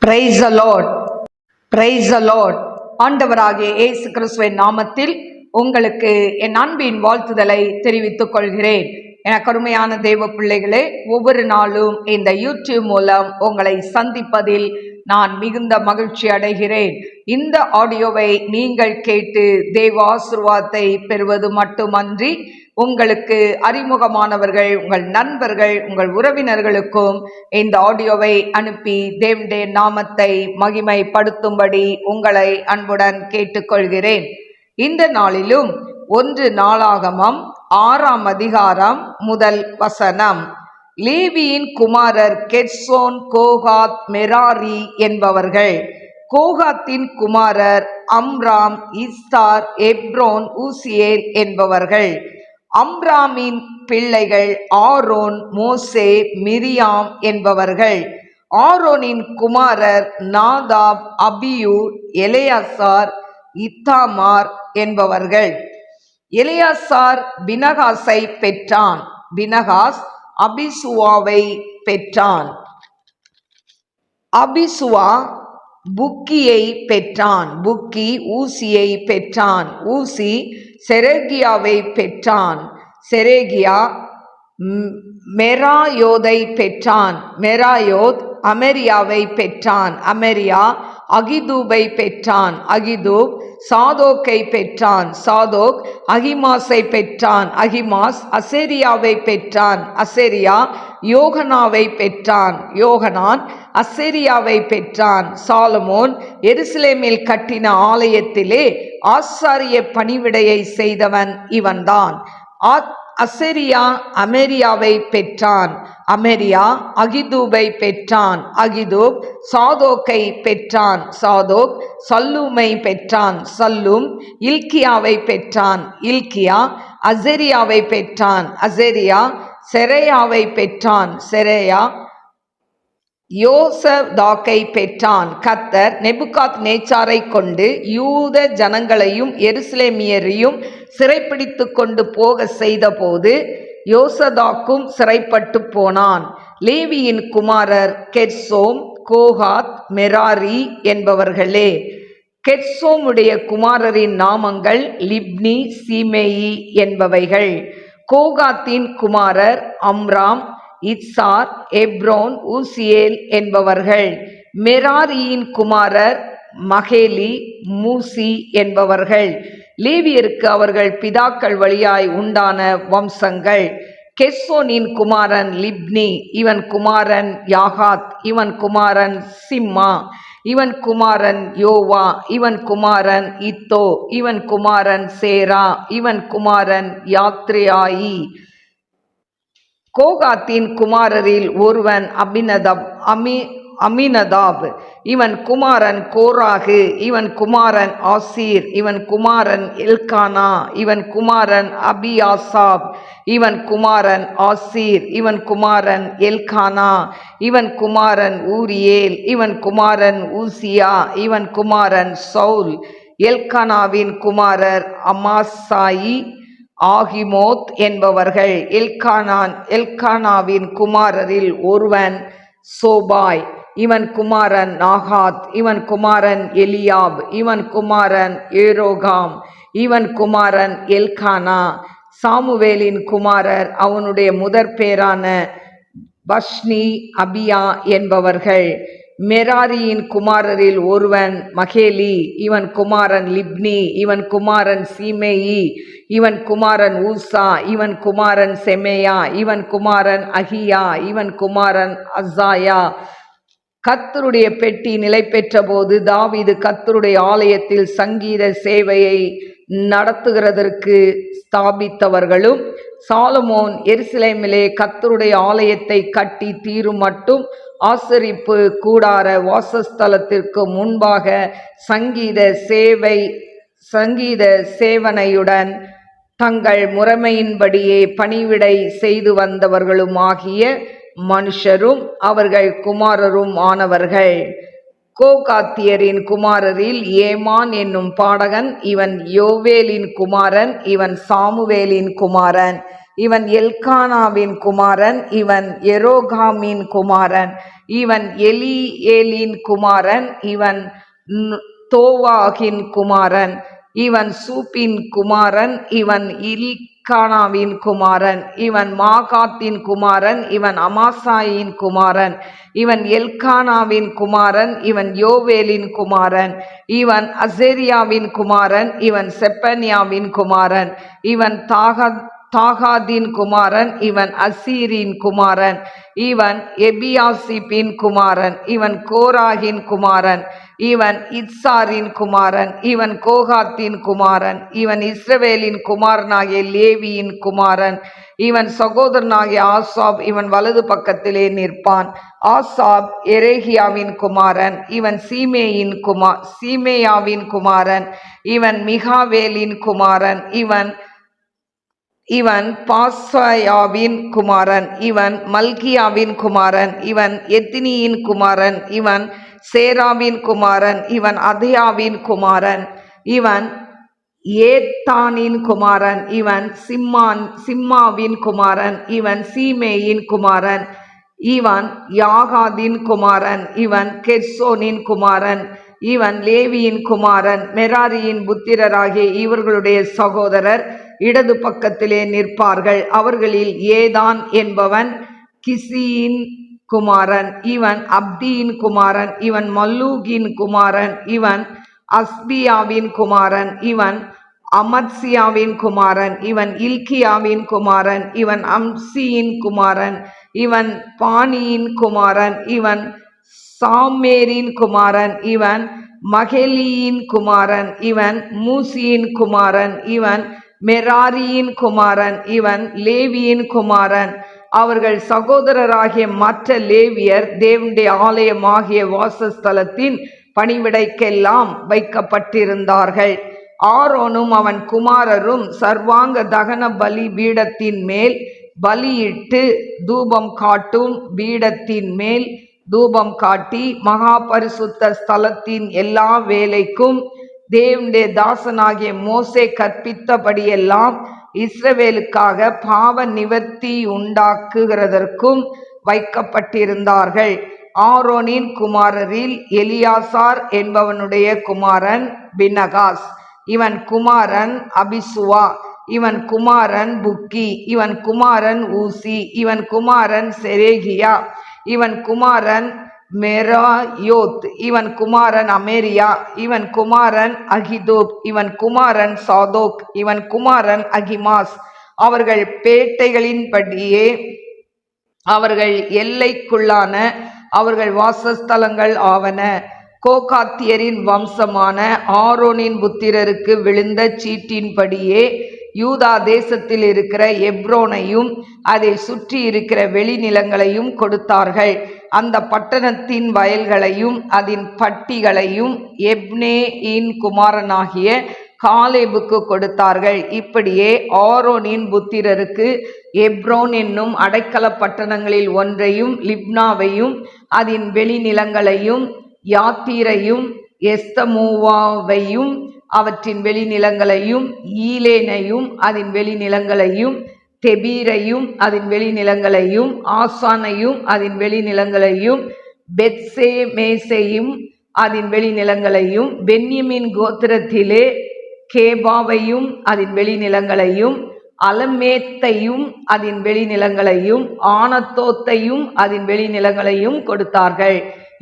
Praise the Lord, praise the Lord. ஆண்டவராகிய இயேசு கிறிஸ்துவின் நாமத்தில் உங்களுக்கு என் அன்பின் வாழ்த்துதலை தெரிவித்துக் கொள்கிறேன். எனக்கு அருமையான தேவ பிள்ளைகளே, ஒவ்வொரு நாளும் இந்த யூடியூப் மூலம் உங்களை சந்திப்பதில் நான் மிகுந்த மகிழ்ச்சி அடைகிறேன். இந்த ஆடியோவை நீங்கள் கேட்டு தேவ ஆசீர்வாதத்தை பெறுவது மட்டுமன்றி, உங்களுக்கு அறிமுகமானவர்கள், உங்கள் நண்பர்கள், உங்கள் உறவினர்களுக்கும் இந்த ஆடியோவை அனுப்பி தேவனுடைய நாமத்தை மகிமைப்படுத்தும்படி உங்களை அன்புடன் கேட்டுக்கொள்கிறேன். இந்த நாளிலும் 1 நாளாகமம் 6ஆம் அதிகாரம் முதல் வசனம். லேவியின் குமாரர் கெர்சோன், கோகாத், மெராரி என்பவர்கள். கோகாத்தின் குமாரர் அம்ராம், இஸ்தார், எப்ரோன், ஊசியேல் என்பவர்கள். அம்ராமின் பிள்ளைகள் ஆரோன், மோசே, மிரியாம் என்பவர்கள். ஆரோனின் குமாரர் நாதாப், அபியூ, எலெயாசார், இத்தாமார் என்பவர்கள். எலெயாசார் பினகாஸை பெற்றான். பினகாஸ் அபிசுவாவை பெற்றான். அபிசுவா புக்கியை பெற்றான். புக்கி ஊசியை பெற்றான். ஊசி செரேகியாவை பெற்றான். செரேகியா மெராயோதை பெற்றான். மெராயோத் அமெரியாவை பெற்றான். அமெரியா அகிதூபை பெற்றான். அகிதூப் சாதோக்கை பெற்றான். சாதோக் அகிமாஸை பெற்றான். அகிமாஸ் அசேரியாவை பெற்றான். அசேரியா யோகனாவை பெற்றான். யோகனான் அசேரியாவை பெற்றான். சாலமோன் எருசலேமில் கட்டின ஆலயத்திலே ஆசாரிய பணிவிடையை செய்தவன் இவன்தான். அசேரியா அமெரியாவை பெற்றான். அமெரியா அகிதூபை பெற்றான். அகிதூப் சாதோக்கை பெற்றான். சாதோக் சல்லூமை பெற்றான். சல்லூம் இல்கியாவை பெற்றான். இல்கியா அசேரியாவை பெற்றான். அசேரியா செரேயாவை பெற்றான். செரேயா யோசதாக்கை பெற்றான். கர்த்தர் நேபுகாத் நேச்சாரை கொண்டு யூத ஜனங்களையும் எருசலேமியரையும் சிறைப்பிடித்து கொண்டு போக செய்த போது யோசதாக்கும் சிறைப்பட்டு போனான். லேவியின் குமாரர் கெர்சோம், கோகாத், மெராரி என்பவர்களே. கெர்சோமுடைய குமாரரின் நாமங்கள் லிப்னி, சீமேயி என்பவைகள். கோகாத்தின் குமாரர் அம்ராம், இத்சார், எப்ரோன், ஊசியேல் என்பவர்கள். மெராரியின் குமாரர் மகேலி, மூசி என்பவர்கள். லேவியருக்கு அவர்கள் பிதாக்கள் வழியாய் உண்டான வம்சங்கள். கெர்சோனின் குமாரன் லிப்னி, இவன் குமாரன் யாகாத், இவன் குமாரன் சிம்மா, இவன் குமாரன் யோவா, இவன் குமாரன் இத்தோ, இவன் குமாரன் சேரா, இவன் குமாரன் யாத்ரேயாயி. கோகாத்தின் குமாரரில் ஒருவன் அமினதாப், இவன் குமாரன் கோராகு, இவன் குமாரன் ஆசீர், இவன் குமாரன் எல்கானா, இவன் குமாரன் அபியாசாப், இவன் குமாரன் ஆசீர், இவன் குமாரன் எல்கானா, இவன் குமாரன் ஊரியேல், இவன் குமாரன் ஊசியா, இவன் குமாரன் சவுல். எல்கானாவின் குமாரர் அமாசாயி, ஆகிமோத் என்பவர்கள். எல்கானாவின் குமாரரில் ஒருவன் சோபாய், இவன் குமாரன் நாகாத், இவன் குமாரன் எலியாப், இவன் குமாரன் ஏரோகாம், இவன் குமாரன் எல்கானா. சாமுவேலின் குமாரர் அவனுடைய முதற் பேரான பஷ்னி, அபியா என்பவர்கள். மெராரியின் குமாரரில் ஒருவன் மகேலி, இவன் குமாரன் லிப்னி, இவன் குமாரன் சீமேயி, இவன் குமாரன் ஊசா, இவன் குமாரன் செமேயா, இவன் குமாரன் அகியா, இவன் குமாரன் அசாயா. கர்த்தருடைய பெட்டி நிலை பெற்ற போது தாவீது கர்த்தருடைய ஆலயத்தில் சங்கீத சேவையை நடத்துகிறதற்கு ஸ்தாபித்தவர்களும், சாலமோன் எருசலேமிலே கர்த்தருடைய ஆலயத்தை கட்டி தீரும் மட்டும் ஆசரிப்பு கூடார வாசஸ்தலத்திற்கு முன்பாக சங்கீத சேவனையுடன் தங்கள் முறைமையின்படியே பணிவிடை செய்து வந்தவர்களுமாகிய மனுஷரும் அவர்கள் குமாரரும் ஆனவர்கள். கோகாத்தியரின் குமாரரில் ஏமான் என்னும் பாடகன், இவன் யோவேலின் குமாரன், இவன் சாமுவேலின் குமாரன். இவன் எல்கானாவின் குமாரன், இவன் எரோகாமின் குமாரன், இவன் எலியேலின் குமாரன், இவன் தோவாகின் குமாரன், இவன் சூப்பின் குமாரன், இவன் இல்கானாவின் குமாரன், இவன் மாகாத்தின் குமாரன், இவன் அமாசாயின் குமாரன், இவன் எல்கானாவின் குமாரன், இவன் யோவேலின் குமாரன், இவன் அசேரியாவின் குமாரன், இவன் செப்பனியாவின் குமாரன், இவன் தாகாதின் குமாரன், இவன் அசீரின் குமாரன், இவன் எபியாசிப்பின் குமாரன், இவன் கோராகின் குமாரன், இவன் இத்சாரின் குமாரன், இவன் கோகாத்தின் குமாரன், இவன் இஸ்ரவேலின் குமாரனாகிய லேவியின் குமாரன், இவன் சகோதரனாகிய ஆசாப், இவன் வலது பக்கத்திலே நிற்பான். ஆசாப் எரேகியாவின் குமாரன், இவன் சீமேயாவின் குமாரன், இவன் மிகாவேலின் குமாரன், இவன் பாசாயாவின் குமாரன், இவன் மல்கியாவின் குமாரன், இவன் எத்தினியின் குமாரன், இவன் சேராவின் குமாரன், இவன் அதயாவின் குமாரன், இவன் ஏத்தானின் குமாரன், இவன் சிம்மாவின் குமாரன், இவன் சீமேயின் குமாரன், இவன் யாகாதின் குமாரன், இவன் கெர்சோனின் குமாரன், இவன் லேவியின் குமாரன். மெராரியின் புத்திரராகிய இவர்களுடைய சகோதரர் இடது பக்கத்திலே நிற்பார்கள். அவர்களில் ஏதான் என்பவன் கிசியின் குமாரன், இவன் அப்தியின் குமாரன், இவன் மல்லூகின் குமாரன், இவன் அஸ்பியாவின் குமாரன், இவன் அமத்சியாவின் குமாரன், இவன் இல்கியாவின் குமாரன், இவன் அம்சியின் குமாரன், இவன் பானியின் குமாரன், இவன் சாமேரின் குமாரன், இவன் மகேலியின் குமாரன், இவன் மூசியின் குமாரன், இவன் மெராரியின் குமாரன், இவன் லேவியின் குமாரன். அவர்கள் சகோதரராகிய மற்ற லேவியர் தேவனுடைய ஆலயமாகிய வாசஸ்தலத்தின் பணிவிடைக்கெல்லாம் வைக்கப்பட்டிருந்தார்கள். ஆரோனும் அவன் குமாரரும் சர்வாங்க தகன பலி பீடத்தின் மேல் பலியிட்டு தூபம் காட்டும் பீடத்தின் மேல் தூபம் காட்டி மகா பரிசுத்த ஸ்தலத்தின் எல்லா வேலைக்கும் தேவனுடைய தாசனாகிய மோசே கற்பித்தபடியெல்லாம் இஸ்ரவேலுக்காக பாவ நிவர்த்தி உண்டாக்குகிறதற்கும் வைக்கப்பட்டிருந்தார்கள். ஆரோனின் குமாரரில் எலியாசார் என்பவனுடைய குமாரன் பினகாஸ், இவன் குமாரன் அபிசுவா, இவன் குமாரன் புக்கி, இவன் குமாரன் ஊசி, இவன் குமாரன் செரேகியா, இவன் குமாரன் மெராயோத், இவன் குமாரன் அமேரியா, இவன் குமாரன் அகிதோப், இவன் குமாரன் சாதோக், இவன் குமாரன் அகிமாஸ். அவர்கள் பேட்டைகளின்படியே அவர்கள் எல்லைக்குள்ளான அவர்கள் வாசஸ்தலங்கள் ஆவன. கோகாத்தியரின் வம்சமான ஆரோனின் புத்திரருக்கு விழுந்த சீட்டின்படியே யூதா தேசத்தில் இருக்கிற எப்ரோனையும் அதை சுற்றி இருக்கிற வெளிநிலங்களையும் கொடுத்தார்கள். அந்த பட்டணத்தின் வயல்களையும் அதன் பட்டிகளையும் எப்னேயின் குமாரனாகிய காலேபுக்கு கொடுத்தார்கள். இப்படியே ஆரோனின் புத்திரருக்கு எப்ரோன் என்னும் அடைக்கல பட்டணங்களில் ஒன்றையும் லிப்னாவையும் அதன் வெளிநிலங்களையும் யாத்தீரையும் எஸ்தமோவாவையும் அவற்றின் வெளிநிலங்களையும் ஈலேனையும் அதன் வெளிநிலங்களையும் தெபீரையும் அதன் வெளிநிலங்களையும் ஆசானையும் அதன் வெளிநிலங்களையும் பெத்சேமேசையும் அதன் வெளிநிலங்களையும் பென்யமின் கோத்திரத்திலே கேபாவையும் அதன் வெளிநிலங்களையும் அலமேத்தையும் அதன் வெளிநிலங்களையும் ஆனத்தோத்தையும் அதன் வெளிநிலங்களையும் கொடுத்தார்கள்.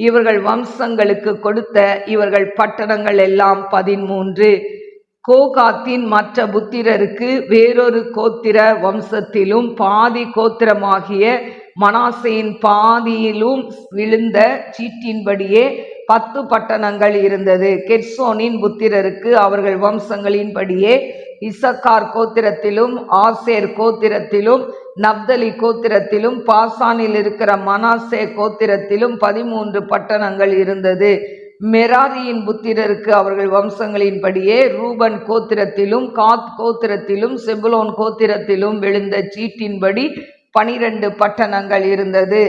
இவர்கள் வம்சங்களுக்கு கொடுத்த இவர்கள் பட்டணங்கள் எல்லாம் 13. கோகாத்தின் மற்ற புத்திரருக்கு வேறொரு கோத்திர வம்சத்திலும் பாதி கோத்திரமாகிய மனாசேயின் பாதியிலும் விழுந்த சீட்டின்படியே 10 பட்டணங்கள் இருந்தது. கெர்சோனின் புத்திரருக்கு அவர்கள் வம்சங்களின்படியே இசக்கார் கோத்திரத்திலும் ஆசேர் கோத்திரத்திலும் நப்தலி கோத்திரத்திலும் பாசானில் இருக்கிற மனாசே கோத்திரத்திலும் 13 பட்டணங்கள் இருந்தது. மெராரியின் புத்திரருக்கு அவர்கள் வம்சங்களின்படியே ரூபன் கோத்திரத்திலும் காத் கோத்திரத்திலும் செபுலோன் கோத்திரத்திலும் விழுந்த சீட்டின்படி 12 பட்டணங்கள் இருந்தது.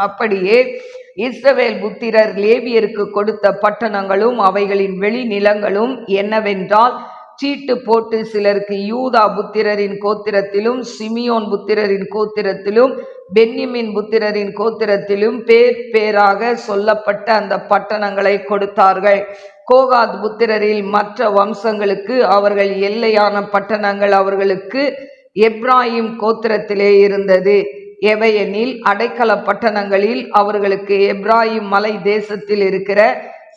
அப்படியே இஸ்ரவேல் புத்திரர் லேவியருக்கு கொடுத்த பட்டணங்களும் அவைகளின் வெளிநிலங்களும் என்னவென்றால் சீட்டு போட்டு சிலருக்கு யூதா புத்திரரின் கோத்திரத்திலும், சிமியோன் புத்திரரின் கோத்திரத்திலும், பென்யமின் புத்திரரின் கோத்திரத்திலும் பேர் பேராக சொல்லப்பட்ட அந்த பட்டணங்களை கொடுத்தார்கள். கோகாத் புத்திரரில் மற்ற வம்சங்களுக்கு அவர்கள் எல்லையான பட்டணங்கள் அவர்களுக்கு எப்ராயிம் கோத்திரத்திலே இருந்தது. எவையெனில் அடைக்கல பட்டணங்களில் அவர்களுக்கு எப்ராயிம் மலை தேசத்தில் இருக்கிற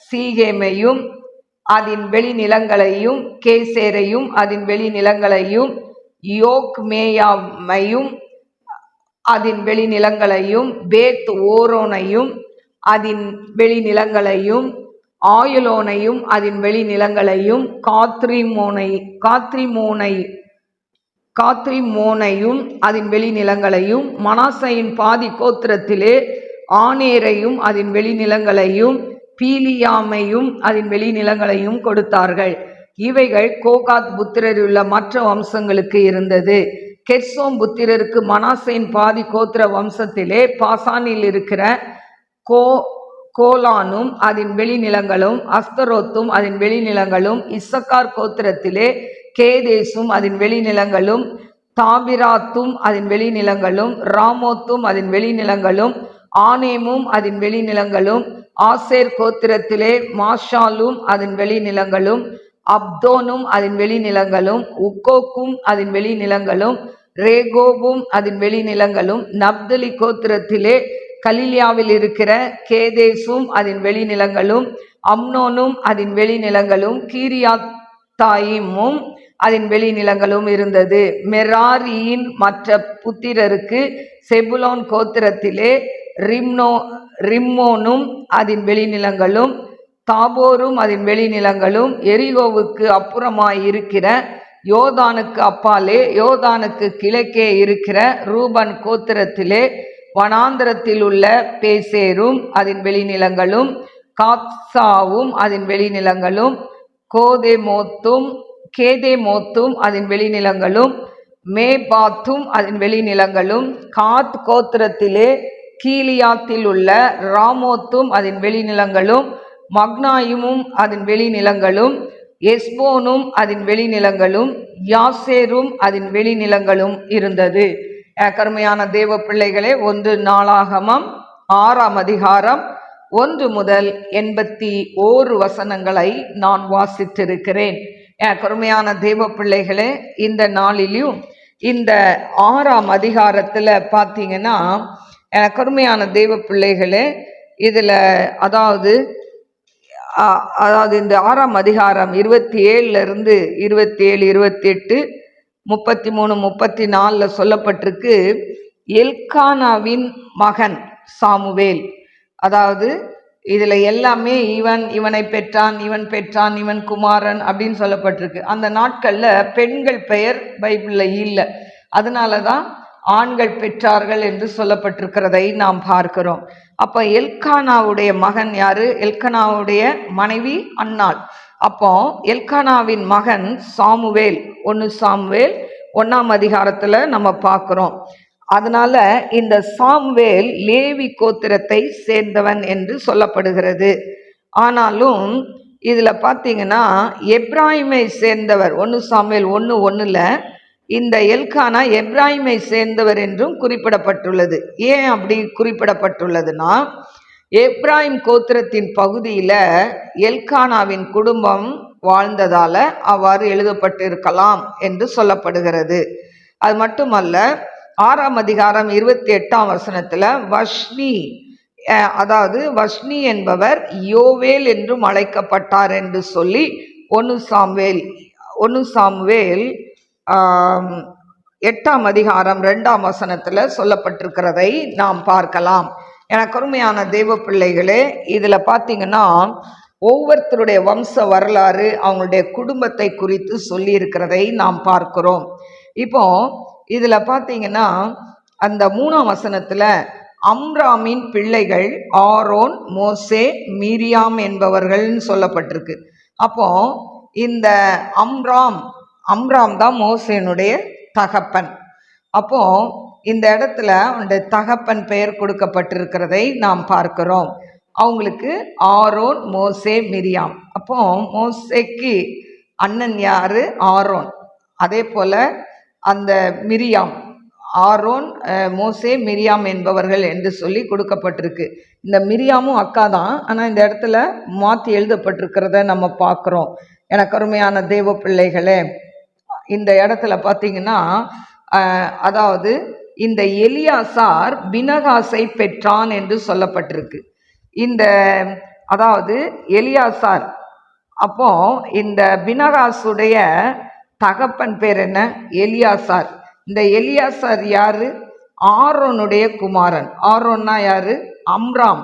சீகேமையும் அதன் வெளிநிலங்களையும், கேசேரையும் அதன் வெளிநிலங்களையும், யோக்மேயாமையும் அதன் வெளிநிலங்களையும், பேத் ஓரோனையும் அதன் வெளிநிலங்களையும், ஆயுலோனையும் அதன் வெளிநிலங்களையும், காத்ரிமோனையும் அதன் வெளிநிலங்களையும், மனாசையின் பாதி கோத்திரத்திலே ஆனேரையும் அதன் வெளிநிலங்களையும், பீலியாமையும் அதன் வெளிநிலங்களையும் கொடுத்தார்கள். இவைகள் கோகாத் புத்திரருள்ள மற்ற வம்சங்களுக்கு இருந்தது. கெர்சோம் புத்திரருக்கு மனாசையின் பாதி கோத்திர வம்சத்திலே பாசானில் இருக்கிற கோலானும் அதன் வெளிநிலங்களும், அஸ்தரோத்தும் அதன் வெளிநிலங்களும், இசக்கார் கோத்திரத்திலே கேதேசும் அதன் வெளிநிலங்களும், தாபிராத்தும் அதன் வெளிநிலங்களும், ராமோத்தும் அதன் வெளிநிலங்களும், ஆனேமும் அதன் வெளிநிலங்களும், ஆசேர் கோத்திரத்திலே மாஷாலும் அதன் வெளிநிலங்களும், அப்தோனும் அதன் வெளிநிலங்களும், உக்கோக்கும் அதன் வெளிநிலங்களும், ரேகோபும் அதன் வெளிநிலங்களும், நப்தலி கோத்திரத்திலே கலிலியாவில் இருக்கிற கேதேசும் அதன் வெளிநிலங்களும், அம்னோனும் அதன் வெளிநிலங்களும், கீரியாத்தாயிமும் அதன் வெளிநிலங்களும் இருந்தது. மெராரியின் மற்ற புத்திரருக்கு செபுலோன் கோத்திரத்திலே ரிம்மோனும் அதன் வெளிநிலங்களும், தாபோரும் அதன் வெளிநிலங்களும், எரிகோவுக்கு அப்புறமாய் இருக்கிற யோதானுக்கு அப்பாலே யோதானுக்கு கிழக்கே இருக்கிற ரூபன் கோத்திரத்திலே வனாந்திரத்தில் உள்ள பேசேரும் அதன் வெளிநிலங்களும், காத்சாவும் அதன் வெளிநிலங்களும், கேதேமோத்தும் அதன் வெளிநிலங்களும், மேபாத்தும் அதன் வெளிநிலங்களும், காத் கோத்திரத்திலே கீலியாத்தில் உள்ள ராமோத்தும் அதன் வெளிநிலங்களும், மக்னாயுமும் அதன் வெளிநிலங்களும், எஸ்போனும் அதன் வெளிநிலங்களும், யாசேரும் அதன் வெளிநிலங்களும் இருந்தது. கருமையான தேவ பிள்ளைகளே, 1 நாளாகமம் 6ஆம் அதிகாரம் 1 முதல் 81 வசனங்களை நான் வாசித்திருக்கிறேன். கருமையான தேவ பிள்ளைகளே, இந்த நாளிலும் இந்த 6ஆம் அதிகாரத்தில் பார்த்தீங்கன்னா, கருமையான தேவ பிள்ளைகளே, இதில் அதாவது இந்த 6ஆம் அதிகாரம் 27 27, 28, 33, 34 சொல்லப்பட்டிருக்கு. எல்கானாவின் மகன் சாமுவேல், அதாவது இதில் எல்லாமே இவனை பெற்றான், இவன் குமாரன் அப்படின்னு சொல்லப்பட்டிருக்கு. அந்த நாட்களில் பெண்கள் பெயர் பைபிளில் இல்லை, அதனால தான் ஆண்கள் பெற்றார்கள் என்று சொல்லப்பட்டிருக்கிறதை நாம் பார்க்கிறோம். அப்போ எல்கானாவுடைய மகன் யாரு? எல்கானாவுடைய மனைவி அன்னாள். அப்போ எல்கானாவின் மகன் சாமுவேல், 1 சாமுவேல் 1ஆம் அதிகாரத்தில் நம்ம பார்க்கிறோம். அதனால இந்த சாமுவேல் லேவி கோத்திரத்தை சேர்ந்தவன் என்று சொல்லப்படுகிறது. ஆனாலும் இதுல பார்த்தீங்கன்னா எப்ராயிமை சேர்ந்தவர், 1 சாமுவேல் 1:1 இந்த எல்கானா எப்ராயிமை சேர்ந்தவர் என்றும் குறிப்பிடப்பட்டுள்ளது. ஏன் அப்படி குறிப்பிடப்பட்டுள்ளதுன்னா, எப்ராயிம் கோத்திரத்தின் பகுதியில் எல்கானாவின் குடும்பம் வாழ்ந்ததால அவ்வாறு எழுதப்பட்டிருக்கலாம் என்று சொல்லப்படுகிறது. அது மட்டுமல்ல, 6ஆம் அதிகாரம் 28ஆம் வசனத்தில் வஷ்னி என்பவர் யோவேல் என்றும் அழைக்கப்பட்டார் என்று சொல்லி 1 சாமுவேல் 8ஆம் அதிகாரம் 2ஆம் வசனத்தில் சொல்லப்பட்டிருக்கிறதை நாம் பார்க்கலாம். எனக்கு அருமையான தேவ பிள்ளைகளே, இதில் பார்த்தீங்கன்னா ஒவ்வொருத்தருடைய வம்ச வரலாறு, அவங்களுடைய குடும்பத்தை குறித்து சொல்லி இருக்கிறதை நாம் பார்க்கிறோம். இப்போ இதில் பார்த்தீங்கன்னா அந்த 3ஆம் வசனத்தில் அம்ராமின் பிள்ளைகள் ஆரோன், மோசே, மீரியாம் என்பவர்கள்னு சொல்லப்பட்டிருக்கு. அப்போ இந்த அம்ராம் தான் மோசேனுடைய தகப்பன். அப்போ இந்த இடத்துல அவனுடைய தகப்பன் பெயர் கொடுக்கப்பட்டிருக்கிறதை நாம் பார்க்கிறோம். அவங்களுக்கு ஆரோன், மோசே, மிரியாம். அப்போ மோசேக்கு அண்ணன் யாரு? ஆரோன். அதே போல அந்த மிரியாம், ஆரோன், மோசே, மிரியாம் என்பவர்கள் என்று சொல்லி கொடுக்கப்பட்டிருக்கு. இந்த மிரியாமும் அக்கா தான், ஆனால் இந்த இடத்துல மாற்றி எழுதப்பட்டிருக்கிறத நம்ம பார்க்குறோம். எனக்கு அருமையான தேவ பிள்ளைகளே, இந்த இடத்துல பார்த்தீங்கன்னா அதாவது இந்த எலியாசார் பினகாசை பெற்றான் என்று சொல்லப்பட்டிருக்கு. இந்த அதாவது எலியாசார், அப்போ இந்த பினகாசுடைய தகப்பன் பேர் என்ன? எலியாசார். இந்த எலியாசார் யாரு? ஆரோனுடைய குமாரன். ஆரோன்னா யாரு? அம்ராம்,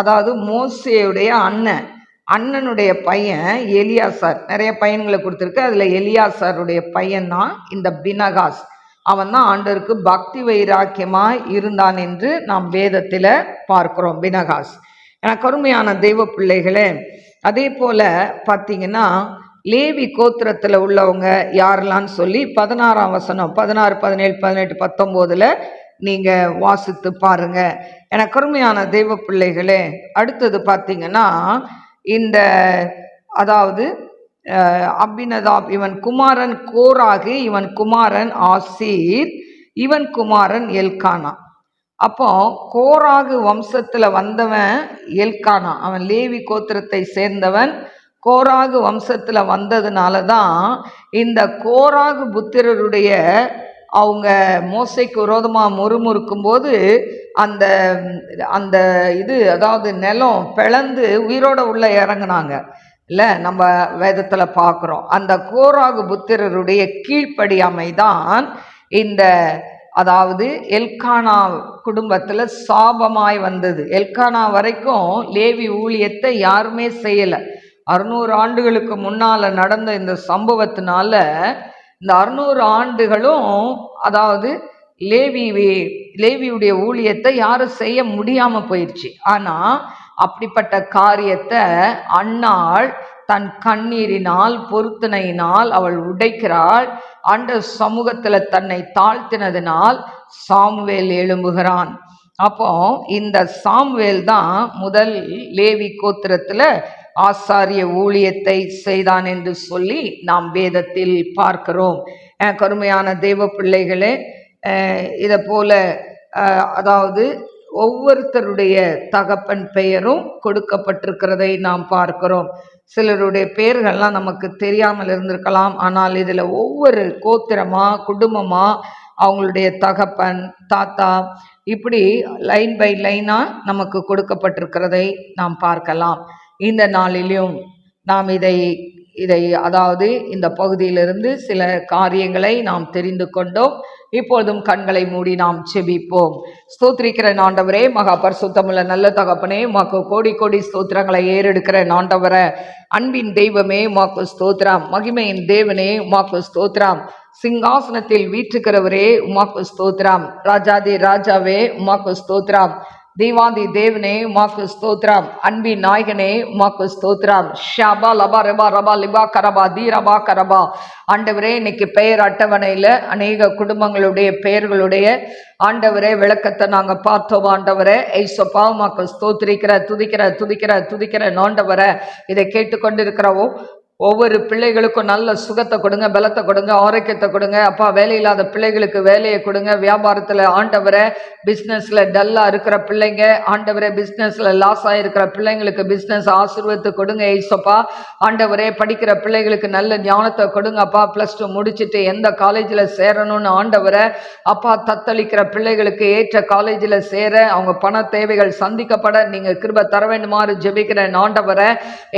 அதாவது மோசேயுடைய அண்ணனுடைய பையன் எலியாசார். நிறைய பையன்களை கொடுத்துருக்கு, அதில் எலியாசாருடைய பையன் தான் இந்த பினகாஸ். அவன் தான் ஆண்டவருக்கு பக்தி வைராக்கியமாய் இருந்தான் என்று நாம் வேதத்தில் பார்க்கிறோம். பினகாஸ். எனக்கு அருமையான தெய்வ பிள்ளைகளே, அதே போல பார்த்தீங்கன்னா லேவி கோத்திரத்தில் உள்ளவங்க யாரெல்லாம்னு சொல்லி 16ஆம் வசனம் 16, 17, 18, 19 நீங்கள் வாசித்து பாருங்க. எனக்கு அருமையான தெய்வ பிள்ளைகளே, அடுத்தது பார்த்தீங்கன்னா இந்த அதாவது அபினதாப் இவன் குமாரன் கோராகு, இவன் குமாரன் ஆசீர், இவன் குமாரன் எல்கானா. அப்போ கோராகு வம்சத்தில் வந்தவன் எல்கானா, அவன் லேவி கோத்திரத்தை சேர்ந்தவன். கோராகு வம்சத்தில் வந்ததுனால தான் இந்த கோராகு புத்திரருடைய அவங்க மோசைக்கு விரோதமாக முறுமுறுக்கும் போது அந்த அந்த இது அதாவது நிலம் பிளந்து உயிரோட உள்ள இறங்குனாங்க இல்லை, நம்ம வேதத்தில் பார்க்குறோம். அந்த கோராகு புத்திரருடைய கீழ்ப்படியாமை தான் இந்த அதாவது எல்கானா குடும்பத்தில் சாபமாய் வந்தது. எல்கானா வரைக்கும் லேவி ஊழியத்தை யாருமே செய்யலை. 600 ஆண்டுகளுக்கு முன்னால் நடந்த இந்த சம்பவத்தினால இந்த 600 ஆண்டுகளும் அதாவது லேவியுடைய ஊழியத்தை யாரும் செய்ய முடியாமல் போயிடுச்சு. ஆனால் அப்படிப்பட்ட காரியத்தை அன்னாள் தன் கண்ணீரினால் பொருத்தனையினால் அவள் உடைக்கிறாள். ஆண்டவர் சமூகத்தில் தன்னை தாழ்த்தினதினால் சாமுவேல் எழும்புகிறான். அப்போ இந்த சாமுவேல் தான் முதல் லேவி கோத்திரத்தில் ஆசாரிய ஊழியத்தை செய்தான் என்று சொல்லி நாம் வேதத்தில் பார்க்கிறோம். கருமையான தெய்வ பிள்ளைகளே, இதை போல அதாவது ஒவ்வொருத்தருடைய தகப்பன் பெயரும் கொடுக்கப்பட்டிருக்கிறதை நாம் பார்க்கிறோம். சிலருடைய பெயர்கள்லாம் நமக்கு தெரியாமல் இருந்திருக்கலாம், ஆனால் இதில் ஒவ்வொரு கோத்திரமாக குடும்பமாக அவங்களுடைய தகப்பன் தாத்தா இப்படி லைன் பை லைனாக நமக்கு கொடுக்கப்பட்டிருக்கிறதை நாம் பார்க்கலாம். இந்த நாளிலும் நாம் இதை அதாவது இந்த பகுதியிலிருந்து சில காரியங்களை நாம் தெரிந்து கொண்டோம். இப்பொழுதும் கண்களை மூடி நாம் செபிப்போம். ஸ்தோத்திரிக்கிற ஆண்டவரே, மகா பரிசுத்தமுள்ள நல்ல தகப்பனே, உமக்கு கோடி கோடி ஸ்தோத்திரங்களை ஏறெடுக்கிற ஆண்டவரே, அன்பின் தெய்வமே உமக்கு ஸ்தோத்திரம். மகிமையின் தேவனே உமக்கு ஸ்தோத்திரம். சிங்காசனத்தில் வீற்றுக்கிறவரே உமக்கு ஸ்தோத்திரம். ராஜாதி ராஜாவே உமக்கு ஸ்தோத்திரம். தேவாதி தேவனே உமக்கு ஸ்தோத்திரம். அன்பின் நாயகனே உமக்கு ஸ்தோத்திரம். ஷபா லபா ரபா ரபா லிபா கரபா தீரபா கரபா. ஆண்டவரே, இன்னைக்கு பெயர் அட்டவணையில் அநேக குடும்பங்களுடைய பெயர்களுடைய ஆண்டவரே விளக்கத்தை நாங்கள் பார்த்தோம். ஆண்டவரே ஐசப்பா உமக்கு ஸ்தோத்திரிக்கிற துதிக்கிற ஆண்டவரே, இதை கேட்டுக்கொண்டிருக்கிறவோ ஒவ்வொரு பிள்ளைகளுக்கும் நல்ல சுகத்தை கொடுங்க, பலத்தை கொடுங்க, ஆரோக்கியத்தை கொடுங்க. அப்பா, வேலை இல்லாத பிள்ளைகளுக்கு வேலையை கொடுங்க. வியாபாரத்தில் ஆண்டவரை பிஸ்னஸில் டல்லாக இருக்கிற பிள்ளைங்க, ஆண்டவரே பிஸ்னஸில் லாஸ் ஆகிருக்கிற பிள்ளைங்களுக்கு பிஸ்னஸ் ஆசீர்வாதத்தை கொடுங்க. ஏசப்பா ஆண்டவரே, படிக்கிற பிள்ளைகளுக்கு நல்ல ஞானத்தை கொடுங்க. அப்பா, +2 முடிச்சுட்டு எந்த காலேஜில் சேரணும்னு ஆண்டவரை அப்பா தத்தளிக்கிற பிள்ளைகளுக்கு ஏற்ற காலேஜில் சேர அவங்க பண தேவைகள் சந்திக்கப்பட நீங்கள் கிருபை தர வேண்டுமாறு ஜெபிக்கிறேன். ஆண்டவரை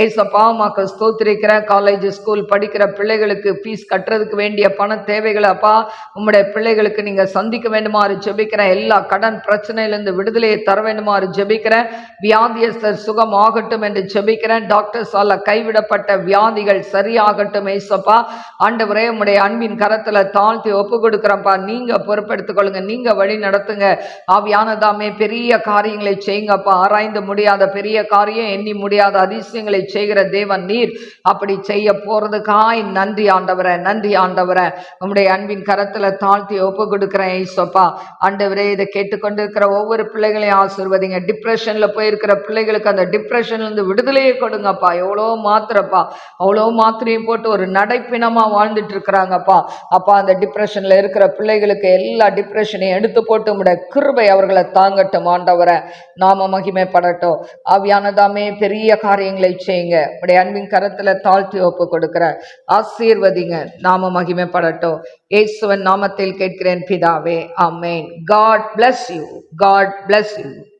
ஏசப்பா உமக்கு ஸ்தோத்திரிக்கிறேன். காலேஜ் ஸ்கூல் படிக்கிற பிள்ளைகளுக்கு ஃபீஸ் கட்டுறதுக்கு வேண்டிய பண தேவைகளை அப்பா உம்முடைய பிள்ளைகளுக்கு நீங்க சந்திக்க வேண்டுமாறு ஜெபிக்கிறேன். எல்லா கடன் பிரச்சனையிலிருந்து விடுதலையை தர வேண்டுமாறு ஜெபிக்கிறேன். வியாதியஸ்தர் சுகம் ஆகட்டும் என்று ஜெபிக்கிறேன். டாக்டர்ஸால கைவிடப்பட்ட வியாதிகள் சரியாகட்டும். ஏசப்பா ஆண்டவரே, உம்முடைய அன்பின் கரத்துல தாழ்த்தி ஒப்பு கொடுக்கிறப்பா. நீங்க பொறுப்பெடுத்துக் கொள்ளுங்க, நீங்க வழி நடத்துங்க. ஆவியானதாமே பெரிய காரியங்களை செய்யுங்கப்பா. ஆராய்ந்து முடியாத பெரிய காரியம், எண்ணி முடியாத அதிசயங்களை செய்கிற தேவன் நீர். அப்படி செய்ய போறதுக்காய் நன்றி ஆண்டவரே, நன்றி ஆண்டவரே. உம்முடைய அன்பின் கரத்துல தாழ்த்தி ஒப்பு கொடுக்கிறேன் ஏசப்பா. ஆண்டவரே, இதை கேட்டுக்கொண்டிருக்கிற ஒவ்வொரு பிள்ளைகளையும் ஆசீர்வதிங்க. டிப்ரெஷன்ல போயிருக்கிற பிள்ளைகளுக்கு அந்த டிப்ரெஷன்ல இருந்து விடுதலையே கொடுங்கப்பா. எவ்வளோ மாத்திரப்பா, அவ்வளோ மாத்திரையும் போட்டு ஒரு நடைப்பினமா வாழ்ந்துட்டு இருக்கிறாங்கப்பா. அப்பா, அந்த டிப்ரெஷன்ல இருக்கிற பிள்ளைகளுக்கு எல்லா டிப்ரெஷனையும் எடுத்து போட்டு உம்முடைய கிருபை அவர்களை தாங்கட்டும் ஆண்டவரே. நாம மகிமைப்படட்டும். ஆவியானதாமே பெரிய காரியங்களை செய்யுங்க. உடைய அன்பின் கரத்துல தாழ்த்தி ஒப்பு கொடுக்கிற ஆசீர்வதிங்க. நாம மகிமைப்படட்டும். இயேசுவின் நாமத்தில் கேட்கிறேன் பிதாவே, ஆமென். God bless you. God bless you.